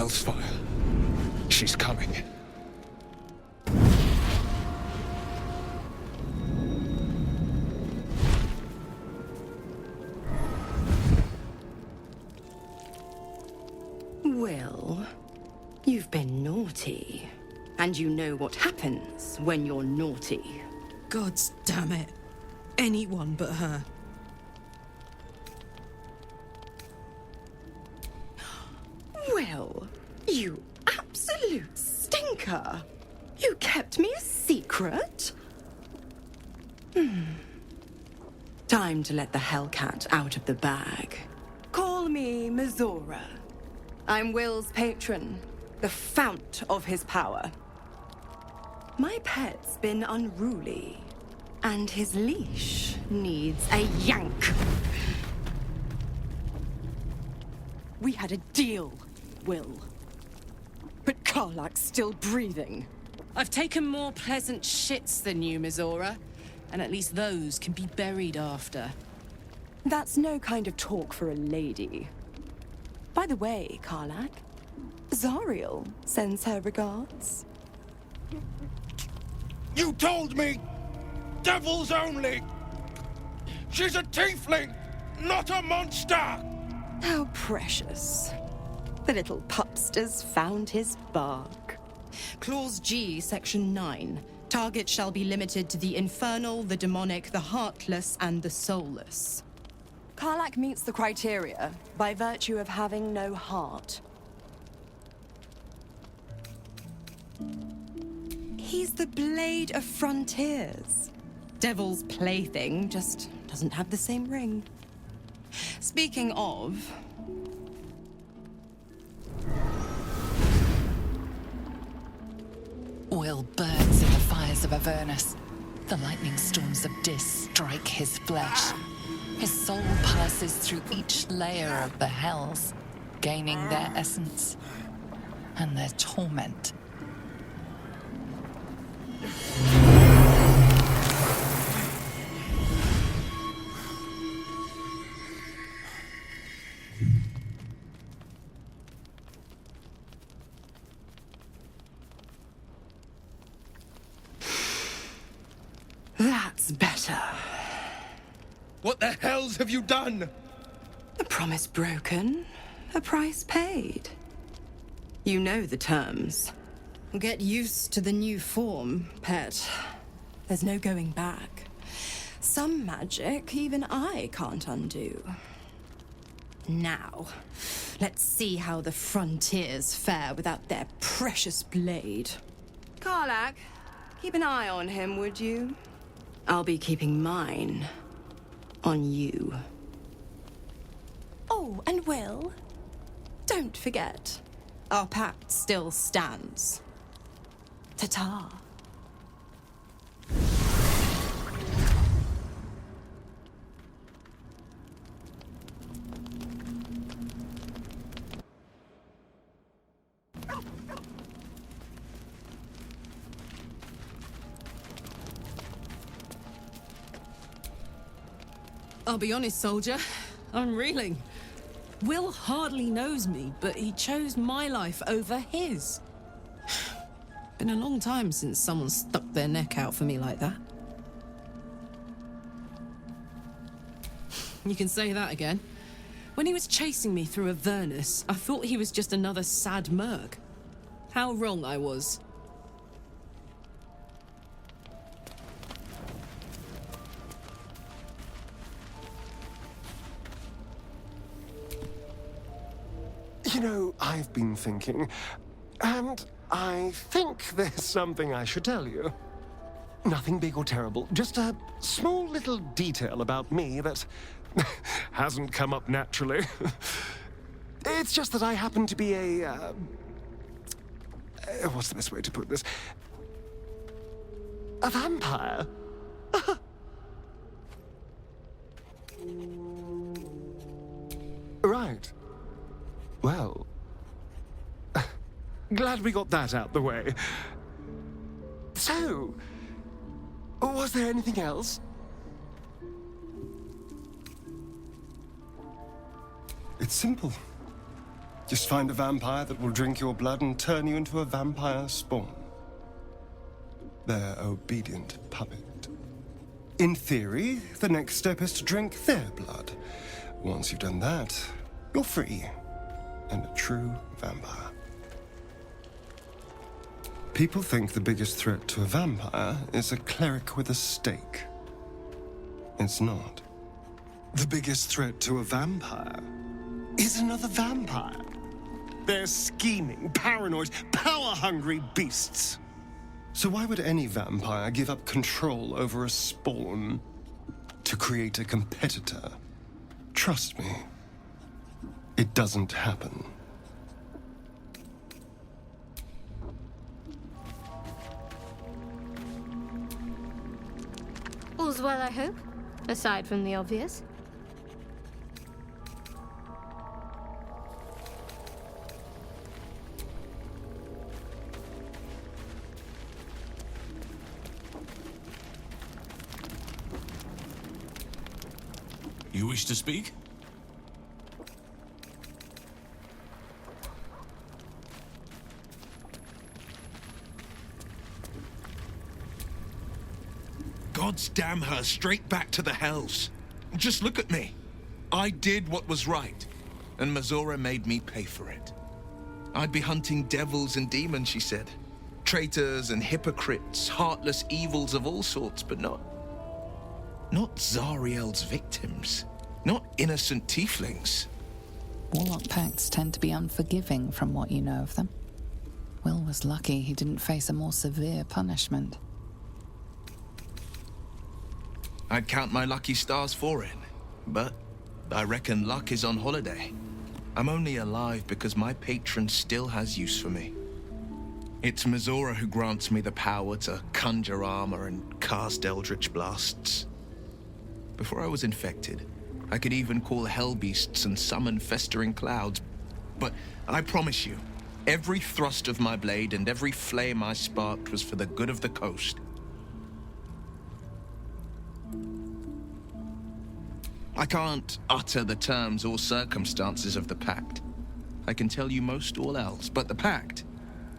Hellfire. She's coming. Well, you've been naughty. And you know what happens when you're naughty. Gods damn it. Anyone but her. Well, you absolute stinker. You kept me a secret? Time to let the Hellcat out of the bag. Call me Mizora. I'm Will's patron, the fount of his power. My pet's been unruly, and his leash needs a yank. We had a deal, Will. But Karlak's still breathing. I've taken more pleasant shits than you, Mizora. And at least those can be buried after. That's no kind of talk for a lady. By the way, Karlak, Zariel sends her regards. You told me! Devils only! She's a tiefling, not a monster! How precious. The little pupster's found his bark. Clause G, Section 9. Target shall be limited to the infernal, the demonic, the heartless, and the soulless. Karlak meets the criteria by virtue of having no heart. He's the Blade of Frontiers. Devil's plaything, just doesn't have the same ring. Speaking of... Will burns in the fires of Avernus. The lightning storms of Dis strike his flesh. His soul passes through each layer of the hells, gaining their essence and their torment. That's better. What the hells have you done? A promise broken, a price paid. You know the terms. Get used to the new form, pet. There's no going back. Some magic even I can't undo. Now, let's see how the frontiers fare without their precious blade. Karlak, keep an eye on him, would you? I'll be keeping mine on you. Oh, and Will, don't forget, our pact still stands. Ta-ta. I'll be honest, soldier. I'm reeling. Will hardly knows me, but he chose my life over his. Been a long time since someone stuck their neck out for me like that. You can say that again. When he was chasing me through Avernus, I thought he was just another sad merc. How wrong I was. You know, I've been thinking, and I think there's something I should tell you. Nothing big or terrible, just a small little detail about me that hasn't come up naturally. It's just that I happen to be a, what's the best way to put this? A vampire. Right. Well, glad we got that out the way. So, was there anything else? It's simple. Just find a vampire that will drink your blood and turn you into a vampire spawn. Their obedient puppet. In theory, the next step is to drink their blood. Once you've done that, you're free and a true vampire. People think the biggest threat to a vampire is a cleric with a stake. It's not. The biggest threat to a vampire is another vampire. They're scheming, paranoid, power-hungry beasts. So why would any vampire give up control over a spawn to create a competitor? Trust me, it doesn't happen. All's well, I hope, aside from the obvious. You wish to speak? God's damn her, straight back to the hells. Just look at me. I did what was right, and Mazora made me pay for it. I'd be hunting devils and demons, she said. Traitors and hypocrites, heartless evils of all sorts, but not Zariel's victims. Not innocent tieflings. Warlock pacts tend to be unforgiving from what you know of them. Will was lucky he didn't face a more severe punishment. I'd count my lucky stars for it, but I reckon luck is on holiday. I'm only alive because my patron still has use for me. It's Mazora who grants me the power to conjure armor and cast eldritch blasts. Before I was infected, I could even call hell beasts and summon festering clouds. But I promise you, every thrust of my blade and every flame I sparked was for the good of the coast. I can't utter the terms or circumstances of the pact. I can tell you most all else, but the pact,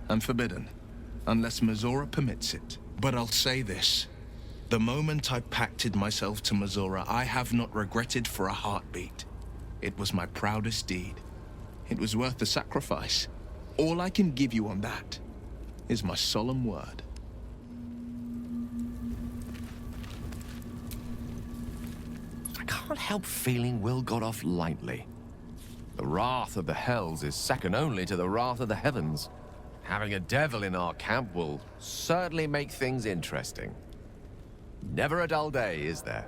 I'm forbidden, unless Mazora permits it. But I'll say this. The moment I pacted myself to Mazora, I have not regretted for a heartbeat. It was my proudest deed. It was worth the sacrifice. All I can give you on that is my solemn word. I can't help feeling Will got off lightly. The wrath of the hells is second only to the wrath of the heavens. Having a devil in our camp will certainly make things interesting. Never a dull day, is there?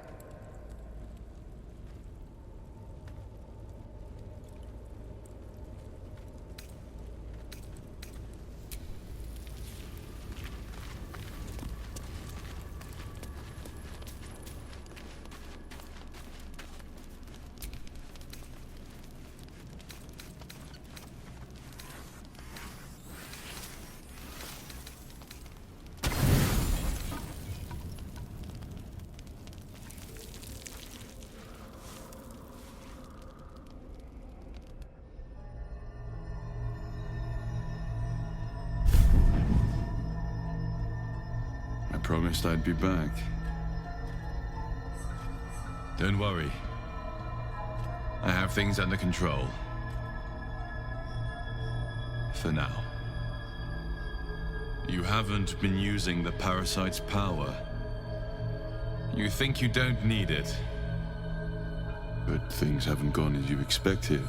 Promised I'd be back. Don't worry. I have things under control. For now. You haven't been using the parasite's power. You think you don't need it. But things haven't gone as you expected.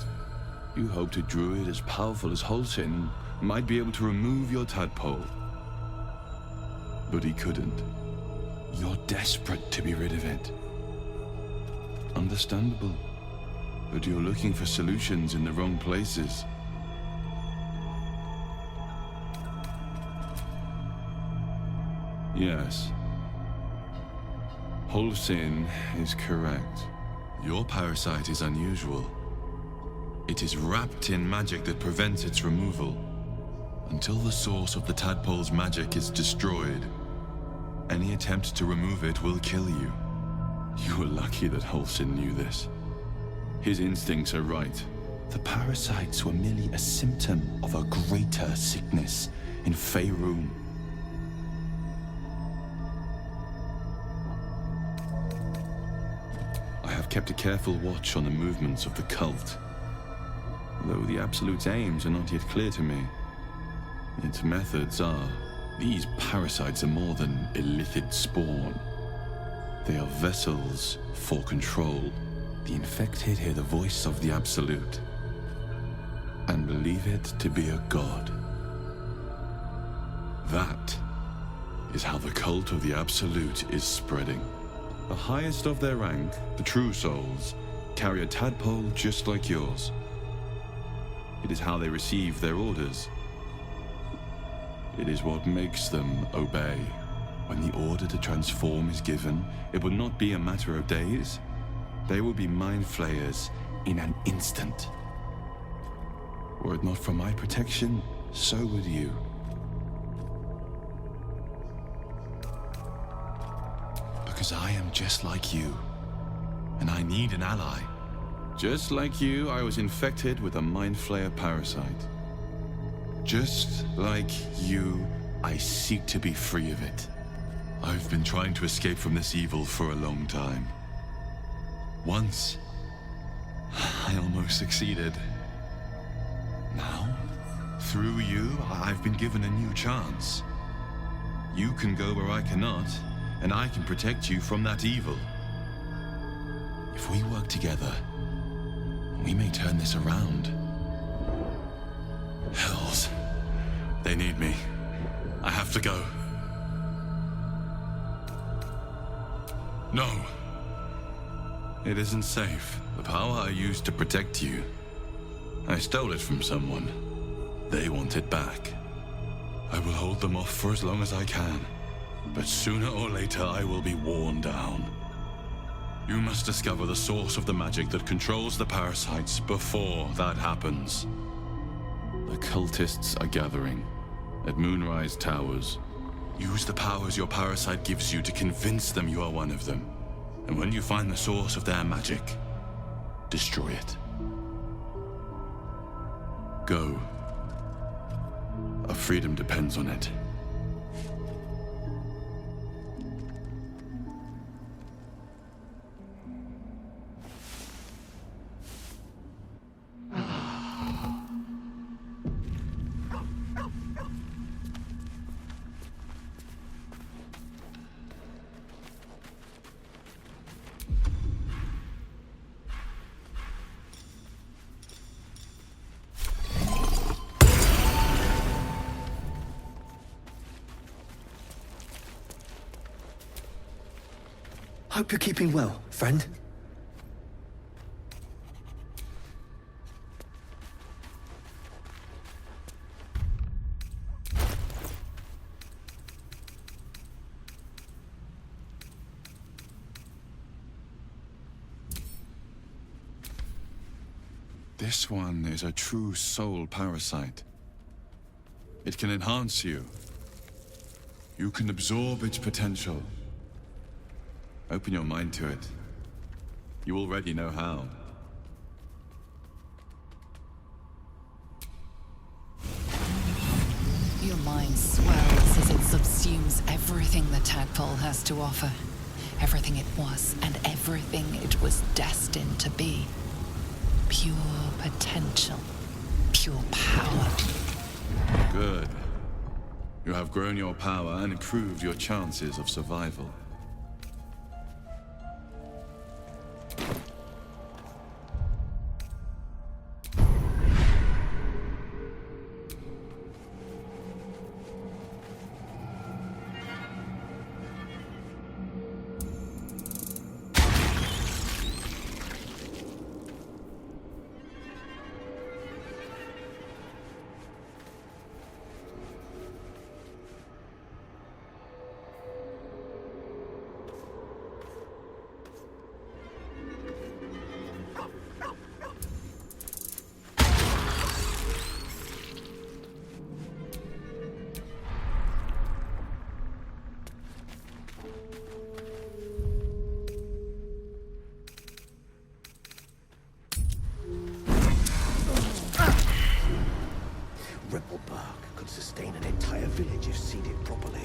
You hoped a druid as powerful as Holsin might be able to remove your tadpole. But he couldn't. You're desperate to be rid of it. Understandable. But you're looking for solutions in the wrong places. Yes. Holsin is correct. Your parasite is unusual. It is wrapped in magic that prevents its removal. Until the source of the tadpole's magic is destroyed, any attempt to remove it will kill you. You were lucky that Holsin knew this. His instincts are right. The parasites were merely a symptom of a greater sickness in Faerun. I have kept a careful watch on the movements of the cult, though the Absolute's aims are not yet clear to me. Its methods are. These parasites are more than illithid spawn. They are vessels for control. The infected hear the voice of the Absolute and believe it to be a god. That is how the cult of the Absolute is spreading. The highest of their rank, the true souls, carry a tadpole just like yours. It is how they receive their orders. It is what makes them obey. When the order to transform is given, it will not be a matter of days. They will be mind flayers in an instant. Were it not for my protection, so would you. Because I am just like you, and I need an ally. Just like you, I was infected with a mind flayer parasite. Just like you, I seek to be free of it. I've been trying to escape from this evil for a long time. Once, I almost succeeded. Now, through you, I've been given a new chance. You can go where I cannot, and I can protect you from that evil. If we work together, we may turn this around. Hells. They need me. I have to go. No. It isn't safe. The power I used to protect you, I stole it from someone. They want it back. I will hold them off for as long as I can. But sooner or later, I will be worn down. You must discover the source of the magic that controls the parasites before that happens. The cultists are gathering at Moonrise Towers. Use the powers your parasite gives you to convince them you are one of them. And when you find the source of their magic, destroy it. Go. Our freedom depends on it. Hope you're keeping well, friend. This one is a true soul parasite. It can enhance you. You can absorb its potential. Open your mind to it. You already know how. Your mind swells as it subsumes everything the tadpole has to offer. Everything it was and everything it was destined to be. Pure potential. Pure power. Good. You have grown your power and improved your chances of survival. village if seeded properly.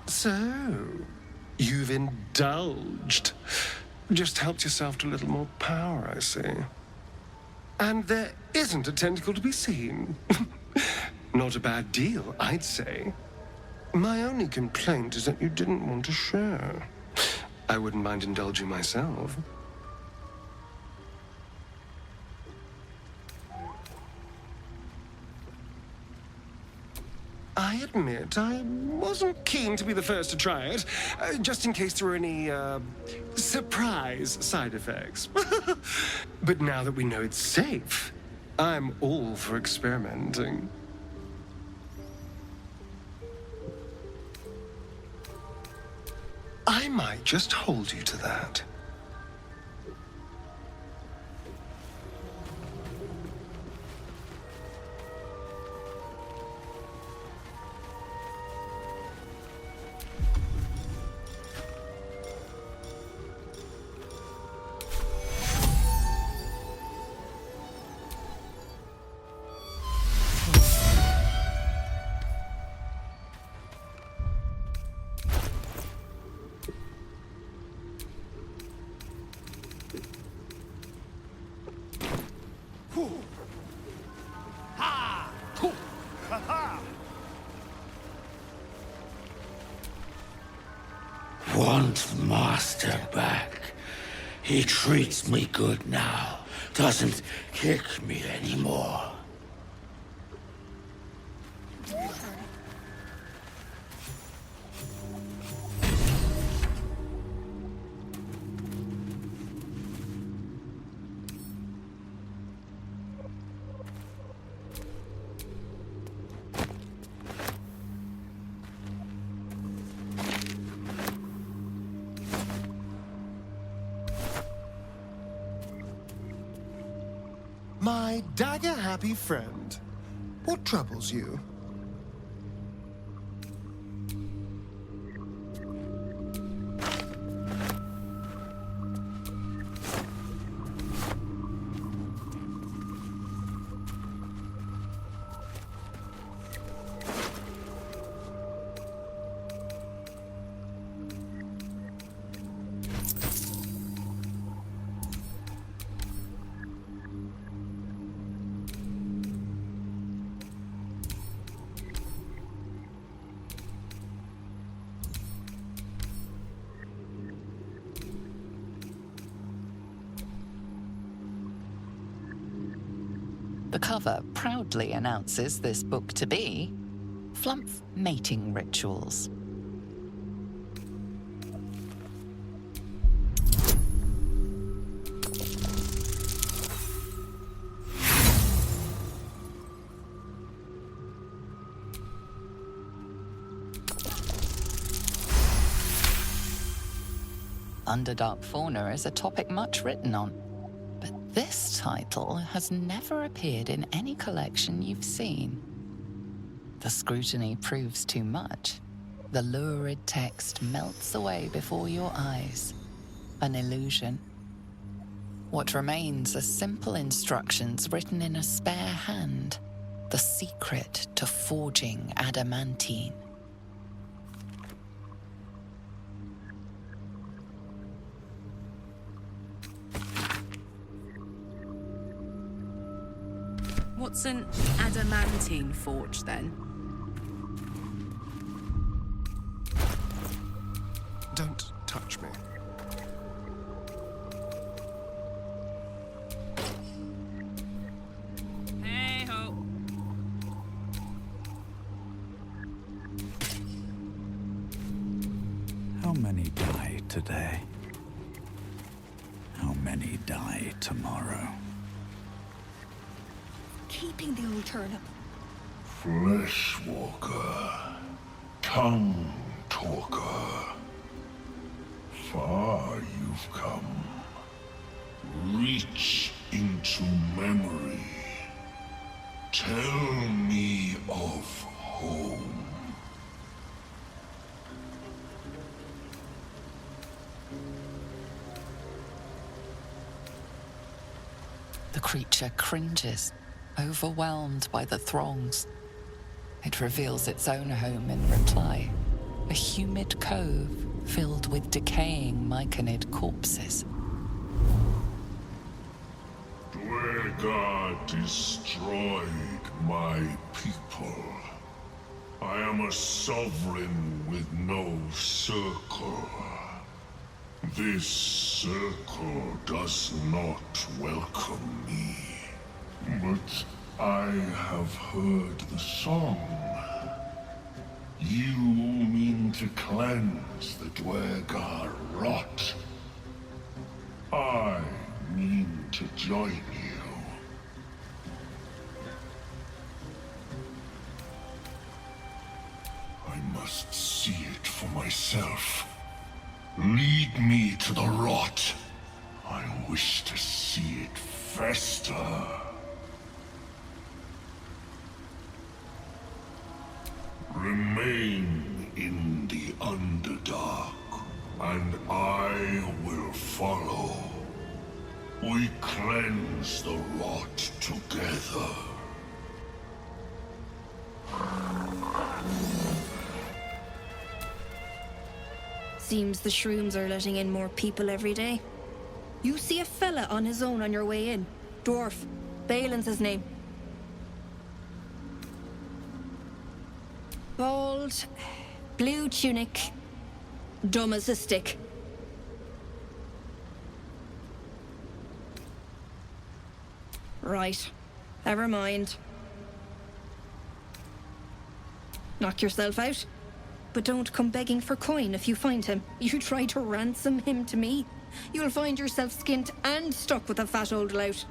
So, you've indulged. Just helped yourself to a little more power, I see. And there isn't a tentacle to be seen. Not a bad deal, I'd say. My only complaint is that you didn't want to share. I wouldn't mind indulging myself. I admit, I wasn't keen to be the first to try it, just in case there were any, surprise side effects. But now that we know it's safe, I'm all for experimenting. I might just hold you to that. Want Master back. He treats me good now. Doesn't kick me anymore. My dagger-happy friend, what troubles you? The cover proudly announces this book to be Flumph Mating Rituals. Underdark fauna is a topic much written on, but this title has never appeared in any collection you've seen. The scrutiny proves too much. The lurid text melts away before your eyes. An illusion. What remains are simple instructions written in a spare hand. The secret to forging adamantine. What's an adamantine forge, then? Don't touch me. Hey-ho. How many die today? How many die tomorrow? Keeping the old turnip. Fleshwalker. Tongue talker. Far you've come. Reach into memory. Tell me of home. The creature cringes, overwhelmed by the throngs. It reveals its own home in reply, a humid cove filled with decaying myconid corpses. Dwegar destroyed my people. I am a sovereign with no circle. This circle does not welcome me. But I have heard the song. You mean to cleanse the Dwegar rot. I mean to join you. I must see it for myself. Lead me to the rot. I wish to see it fester. Remain in the Underdark, and I will follow. We cleanse the rot together. Seems the shrooms are letting in more people every day. You see a fella on his own on your way in. Dwarf. Balin's his name. Bald, blue tunic, dumb as a stick. Right. Never mind. Knock yourself out. But don't come begging for coin if you find him. You try to ransom him to me, you'll find yourself skint and stuck with a fat old lout.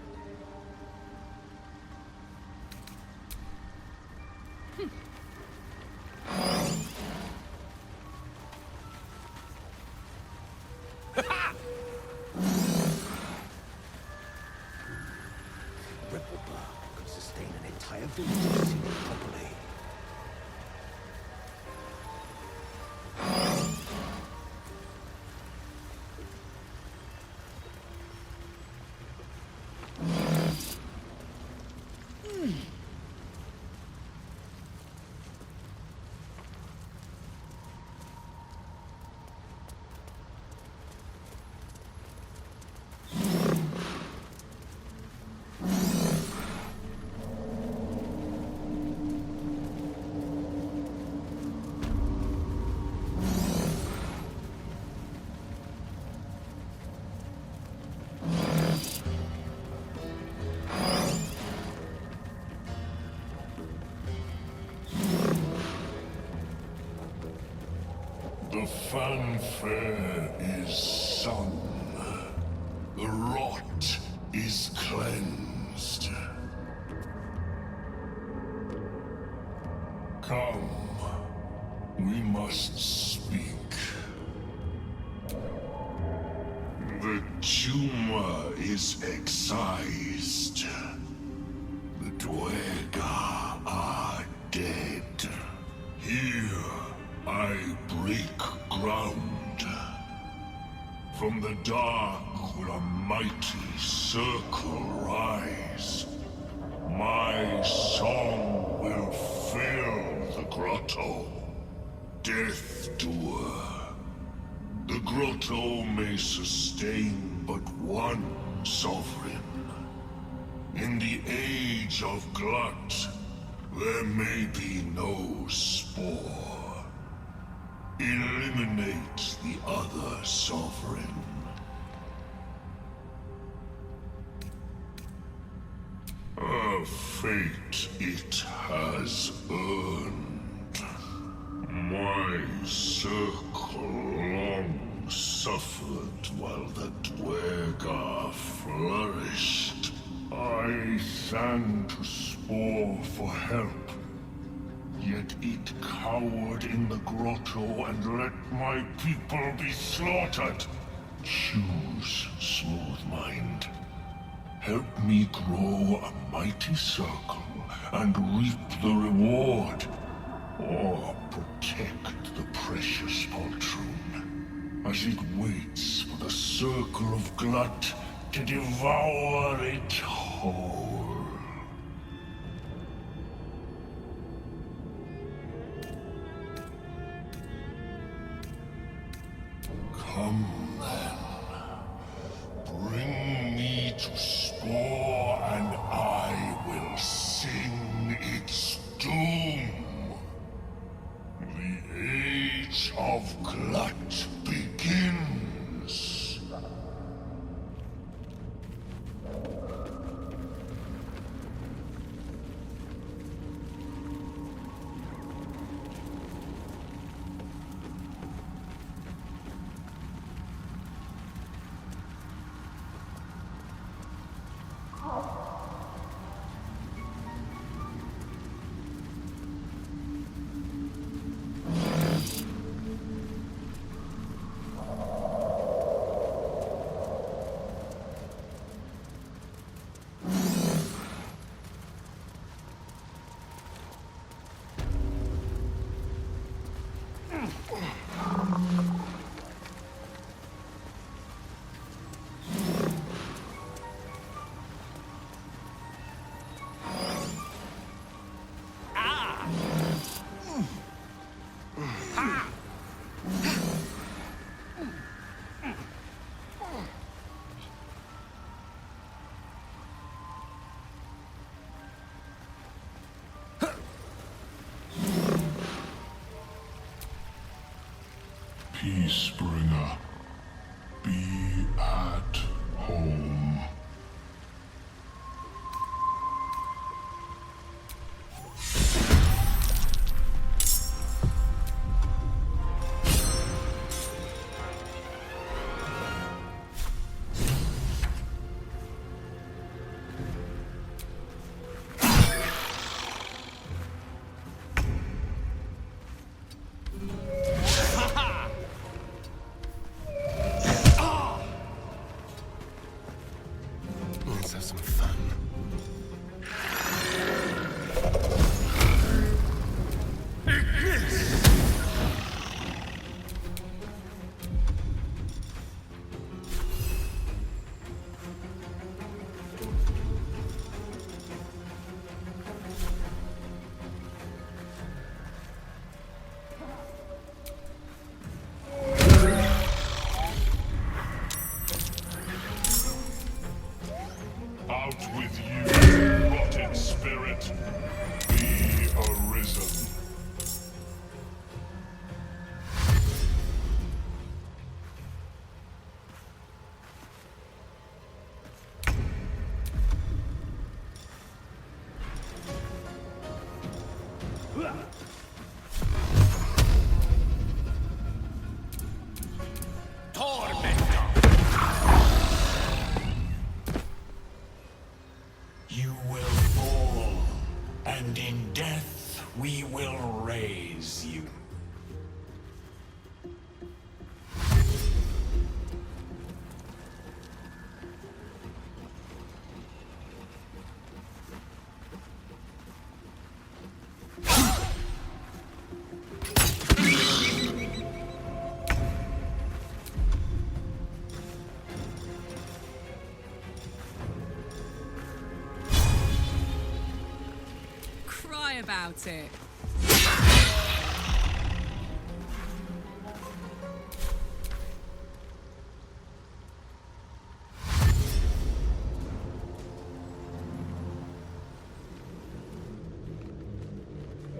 Could sustain an entire village properly. The fanfare is sung. The rot is cleansed. Come, we must speak. The tumor is excised. The Dwegar are dead. Here I break ground. From the dark will a mighty circle rise. My song will fill the grotto. Death Doer. The grotto may sustain but one sovereign. In the age of Glut, there may be no spore. Eliminate the other sovereign. A fate it has earned. My circle long suffered while the Dwegar flourished. I sang to Spore for help. Yet it cowered in the grotto and let my people be slaughtered. Choose, Smooth Mind. Help me grow a mighty circle and reap the reward. Or protect the precious poltroon as it waits for the circle of Glut to devour it whole. whole. Come then. Bring me to Spore, and I will sing its doom. The age of Glut begins. Peacebringer, be at home. Let's have some fun. Out with you, rotted spirit. Be arisen. You will fall, and in death we will raise you. Cry about it.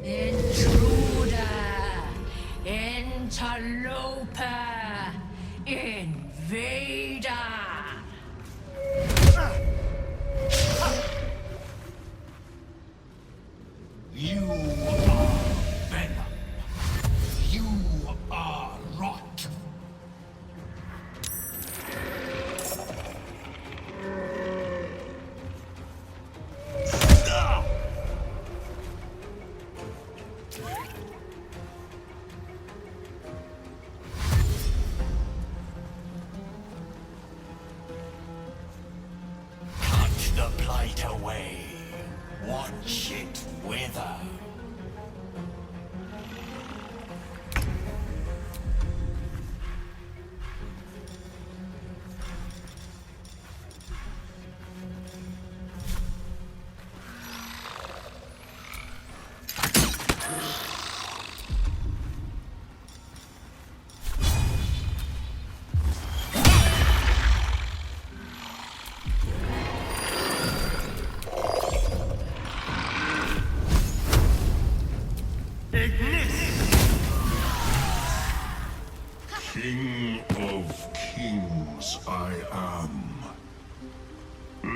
Intruder, interloper, invader. You are venom. You are rot. Cut the blight away. Watch it wither.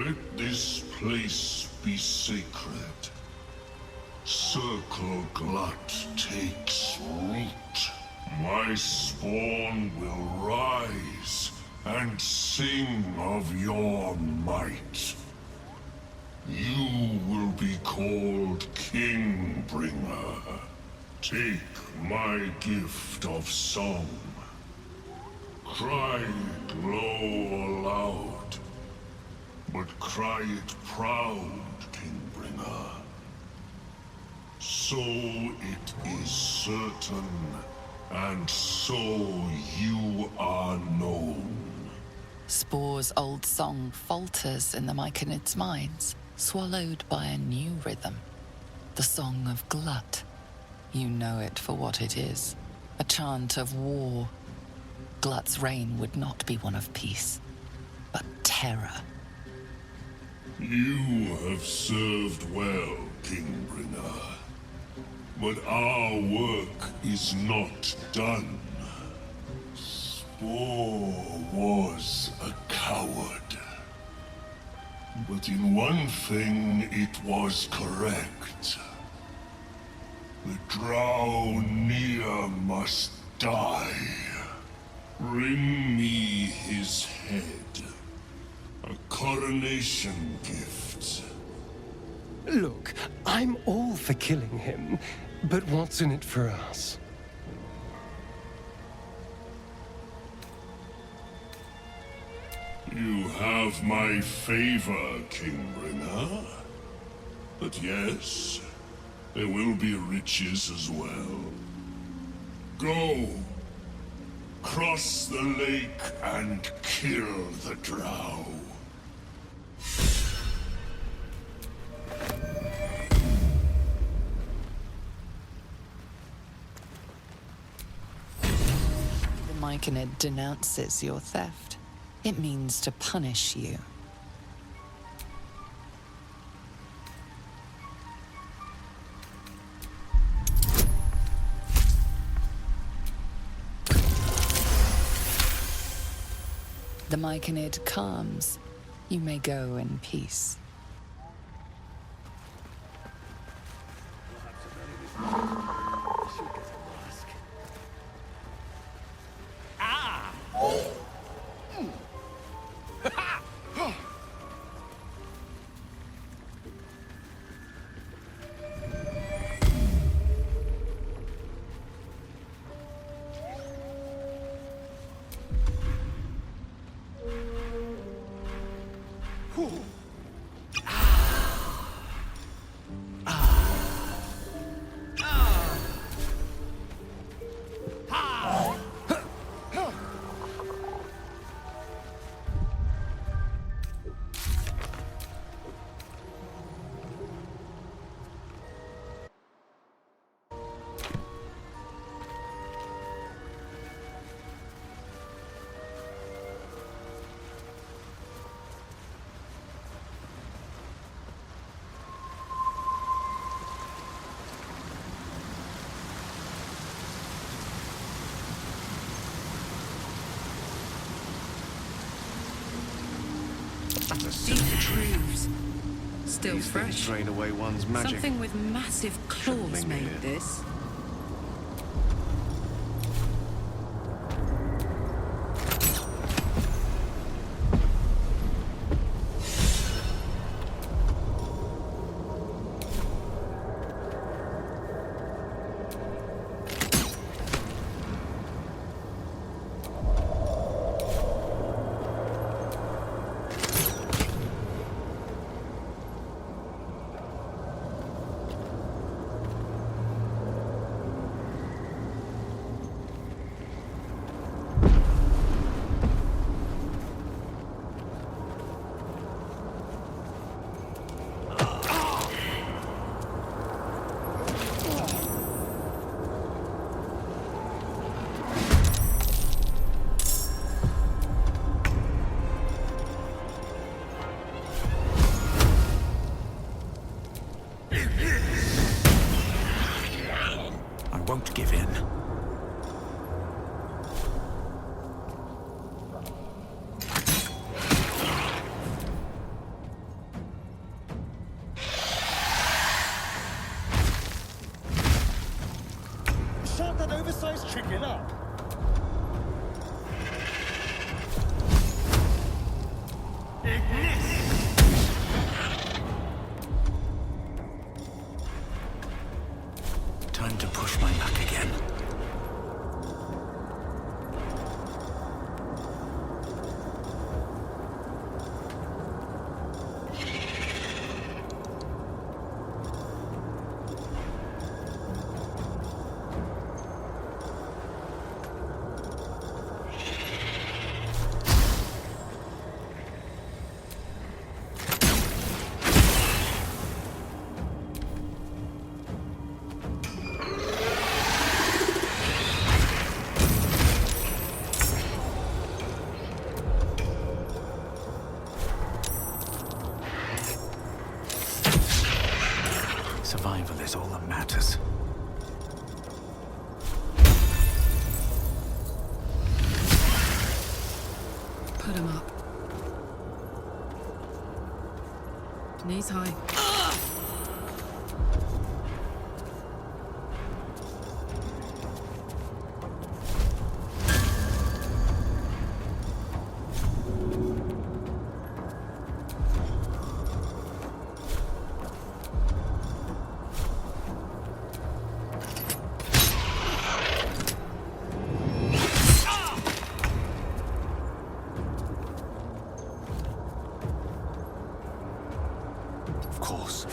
Let this place be sacred. Circle Glut takes root. My spawn will rise and sing of your might. You will be called Kingbringer. Take my gift of song. Cry it low or loud, but cry it proud, Kingbringer. So it is certain, and so you are known. Spore's old song falters in the Myconids' minds, swallowed by a new rhythm. The Song of Glut. You know it for what it is. A chant of war. Glut's reign would not be one of peace, but terror. You have served well, Kingbringer. But our work is not done. Spore was a coward. But in one thing it was correct. The Drow Near must die. Bring me his head. A coronation gift. Look, I'm all for killing him, but what's in it for us? You have my favor, Kingbringer. But yes, there will be riches as well. Go. Cross the lake and kill the Drow. The Myconid denounces your theft. It means to punish you. The Myconid calms. You may go in peace. Deep grooves. Still These things fresh. drain away one's magic. Something with massive claws linger made here. this. I won't give in. Let's chicken up. Time to push my luck again. Survival is all that matters. Put him up. Knees high. Of course.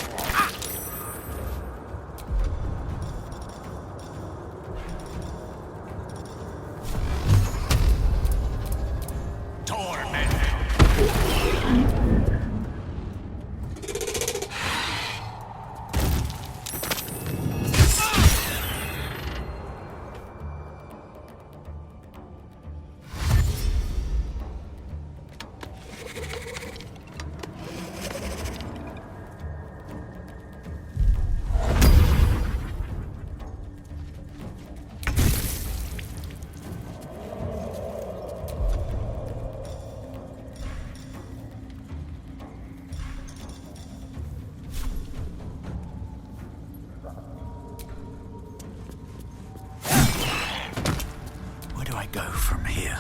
Where do I go from here?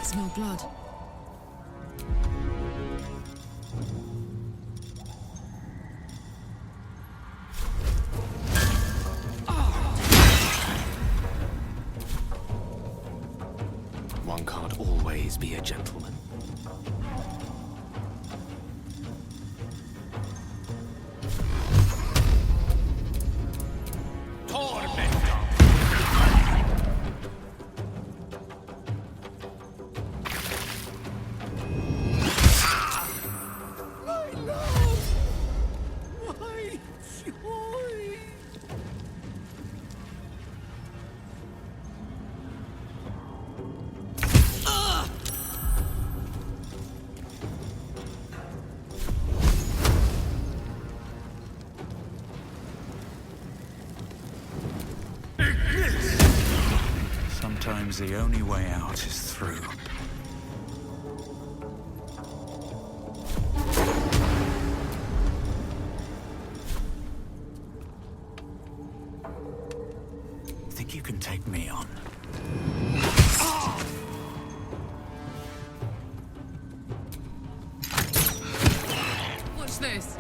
Smell blood. One can't always be a gentleman. Sometimes the only way out is through. Think you can take me on? Watch this.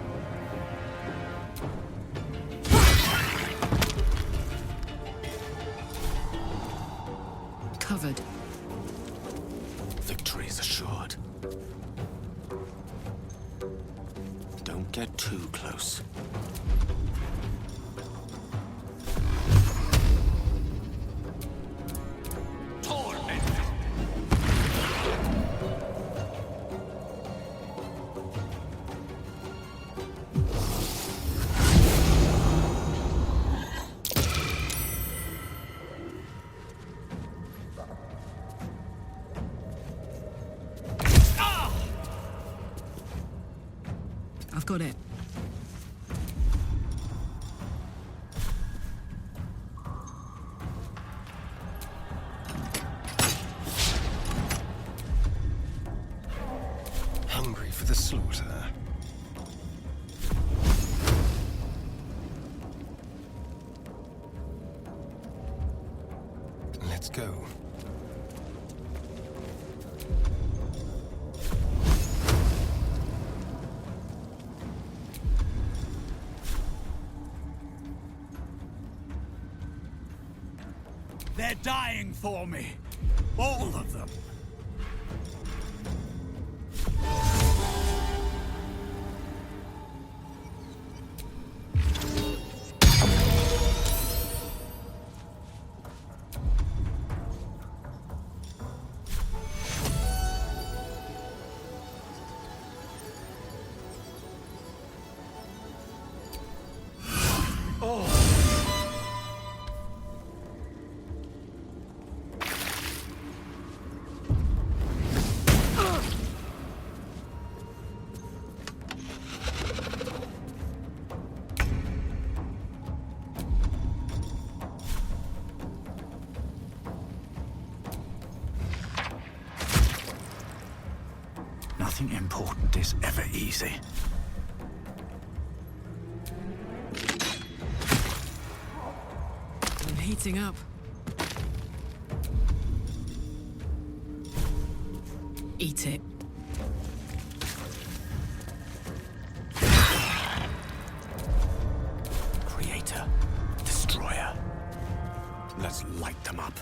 Covered. Victory is assured. Don't get too close. Got it. Hungry for the slaughter. Let's go. They're dying for me. All of them. Nothing important is ever easy. I'm heating up. Eat it. Creator, destroyer. Let's light them up.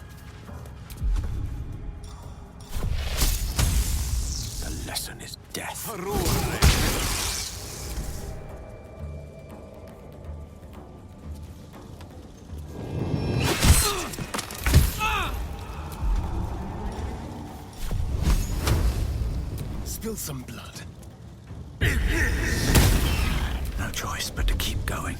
The lesson is death. Spill some blood. No choice but to keep going.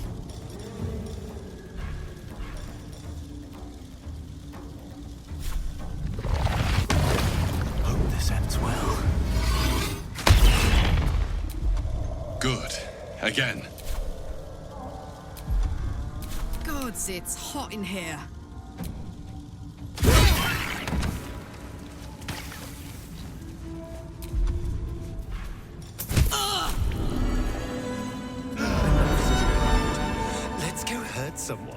Hope this ends well. Good. Again. Gods, it's hot in here. Let's go hurt someone.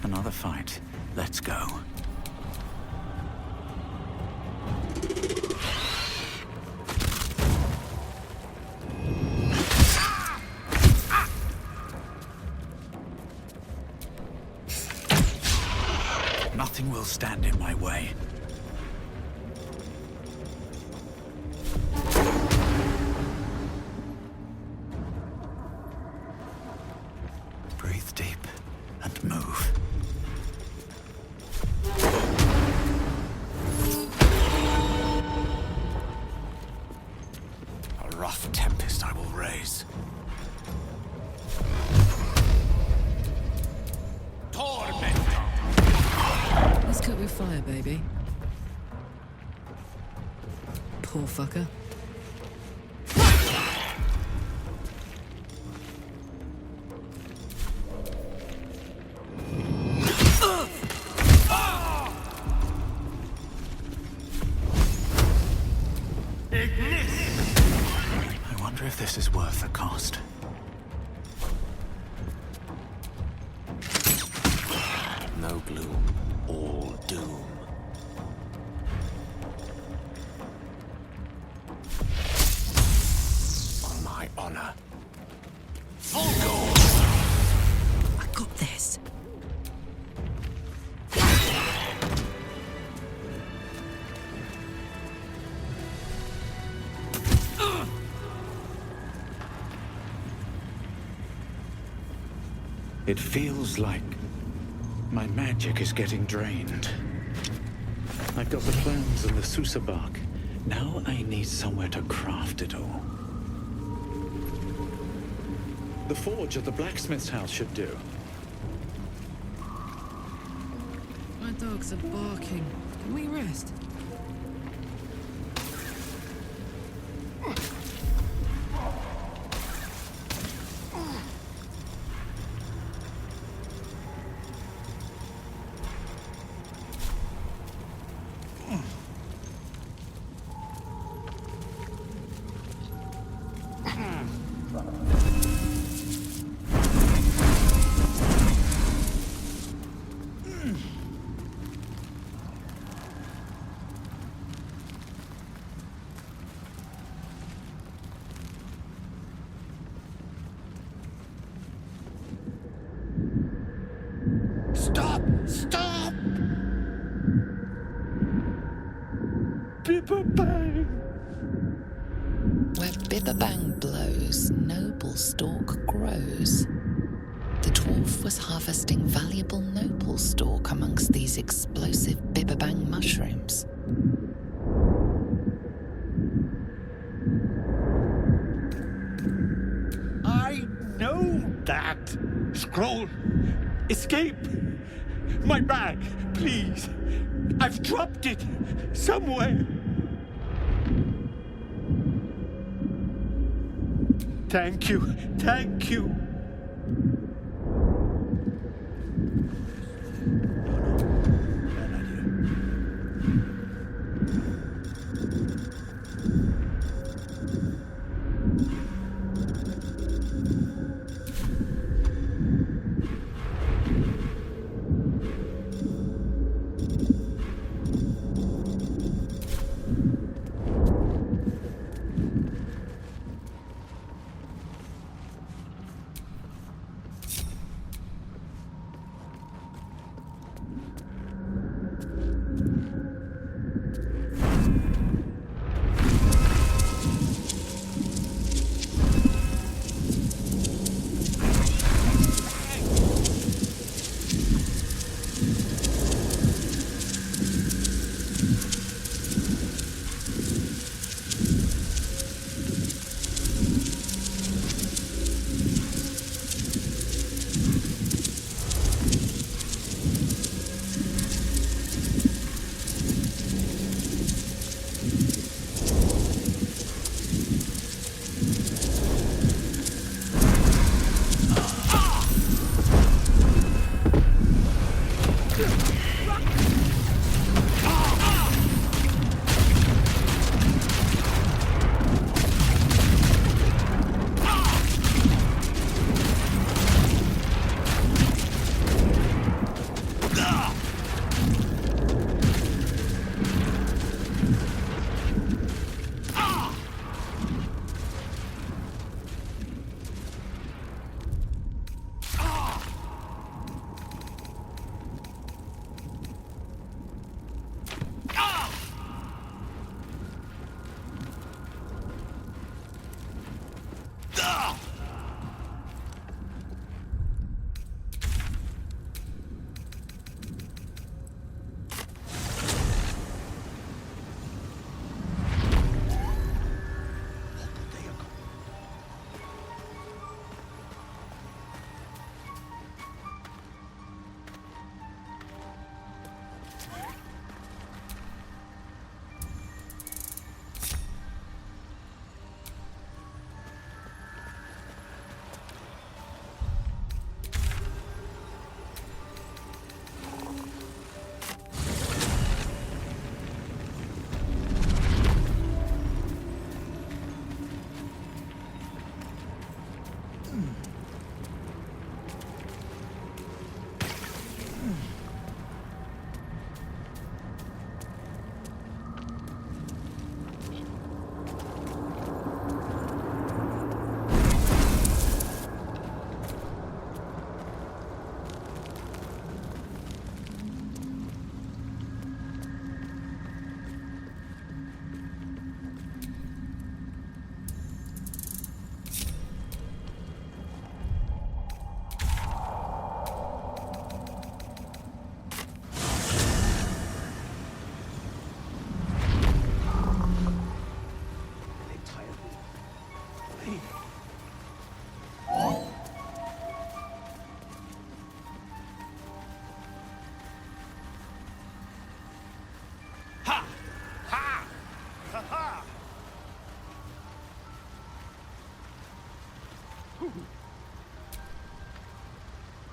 Another fight. Let's go. Nothing will stand in my way. Breathe deep and move. A rough tempest I will raise. Let's cook with fire, baby. Poor fucker. I wonder if this is worth the cost. No gloom, all doom. It feels like my magic is getting drained. I've got the plans and the Susa bark. Now I need somewhere to craft it all. The forge at the blacksmith's house should do. My dogs are barking. Can we rest? Stop! Stop! Bibberbang! Where Bibberbang blows, noble stalk grows. The dwarf was harvesting valuable noble stalk amongst these explosive Bibberbang mushrooms. I know that! Scroll! Escape! My bag, please! I've dropped it somewhere! Thank you, thank you!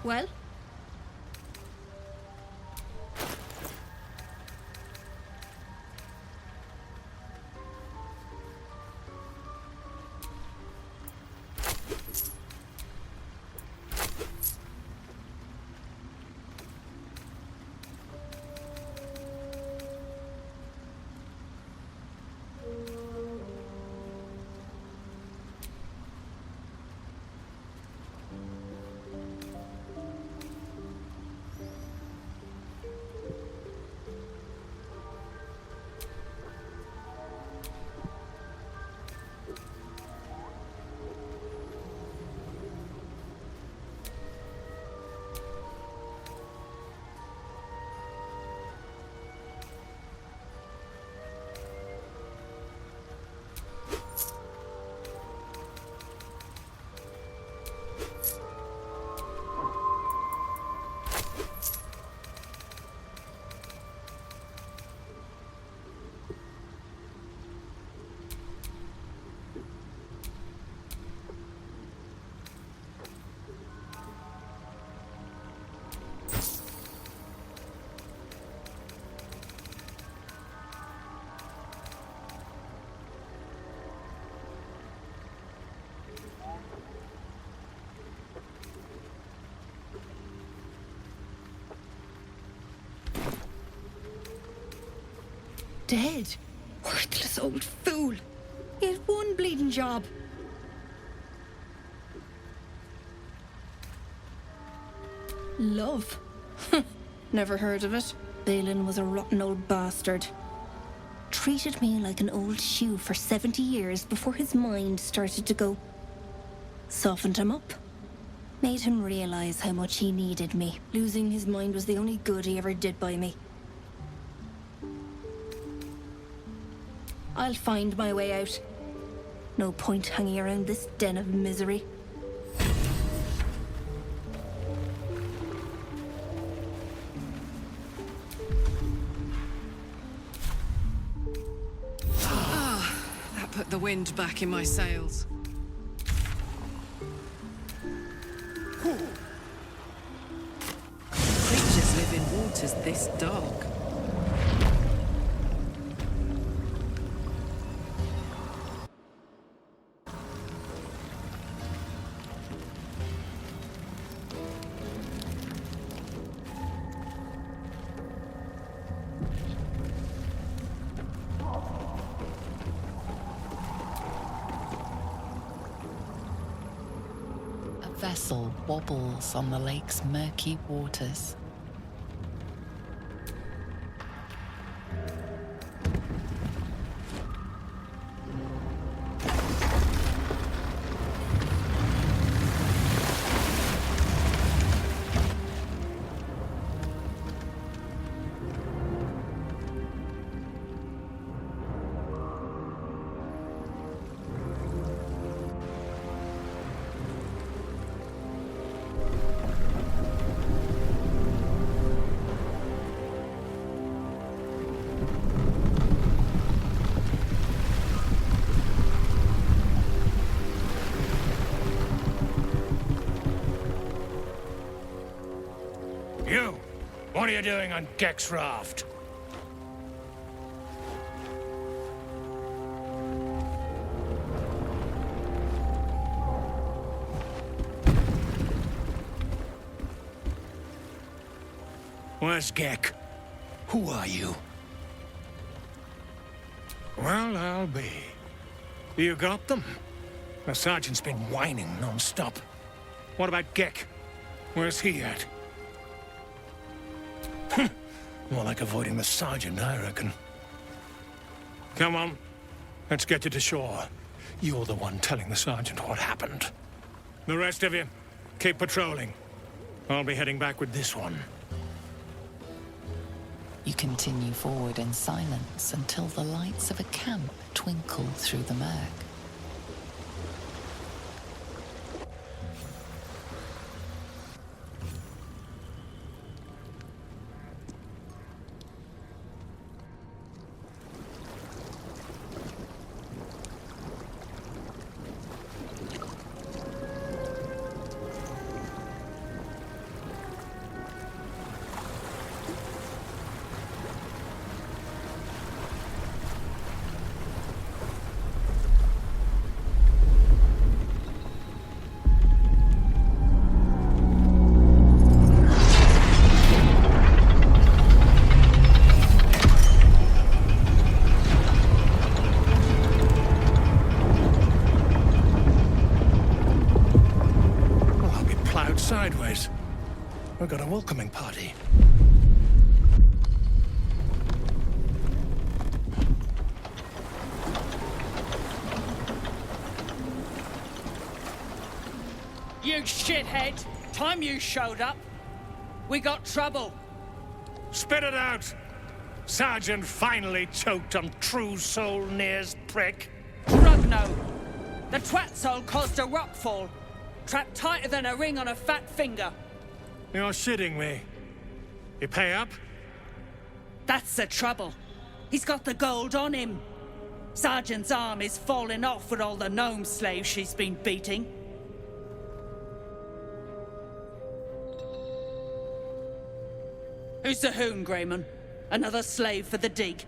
Well? Dead. Worthless old fool. He had one bleeding job. Love. Never heard of it. Balin was a rotten old bastard. Treated me like an old shoe for 70 years before his mind started to go. Softened him up. Made him realize how much he needed me. Losing his mind was the only good he ever did by me. I'll find my way out. No point hanging around this den of misery. That put the wind back in my sails. Creatures live in waters this dark. Vessel wobbles on the lake's murky waters. You! What are you doing on Gek's raft? Where's Gek? Who are you? Well, I'll be. You got them? The sergeant's been whining non-stop. What about Gek? Where's he at? More like avoiding the sergeant, I reckon. Come on. Let's get you to shore. You're the one telling the sergeant what happened. The rest of you, keep patrolling. I'll be heading back with this one. You continue forward in silence until the lights of a camp twinkle through the murk. We've got a welcoming party. You shithead! Time you showed up, we got trouble. Spit it out! Sergeant finally choked on True Soul Near's prick. Rugno! The twat soul caused a rockfall. Trapped tighter than a ring on a fat finger. You're shitting me. You pay up? That's the trouble. He's got the gold on him. Sergeant's arm is falling off with all the gnome slaves she's been beating. Who's the hoon, Greyman? Another slave for the dig.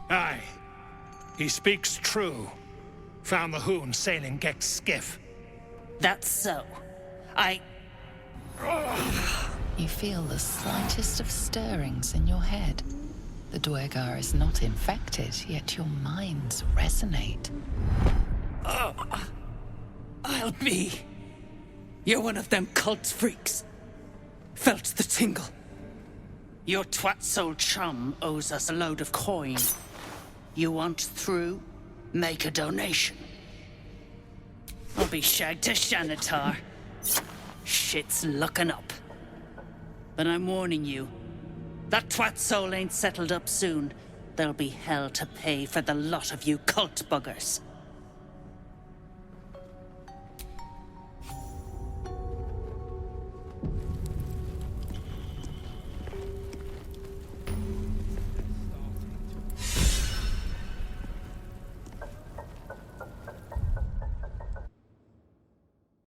Aye. He speaks true. Found the hoon sailing Geck's skiff. That's so. You feel the slightest of stirrings in your head. The Dwergar is not infected, yet your minds resonate. I'll be. You're one of them cult freaks. Felt the tingle. Your twat-soul chum owes us a load of coin. You want through? Make a donation. I'll be shagged to Shanatar. Shit's looking up. But I'm warning you, that twat-soul ain't settled up soon. There'll be hell to pay for the lot of you cult buggers.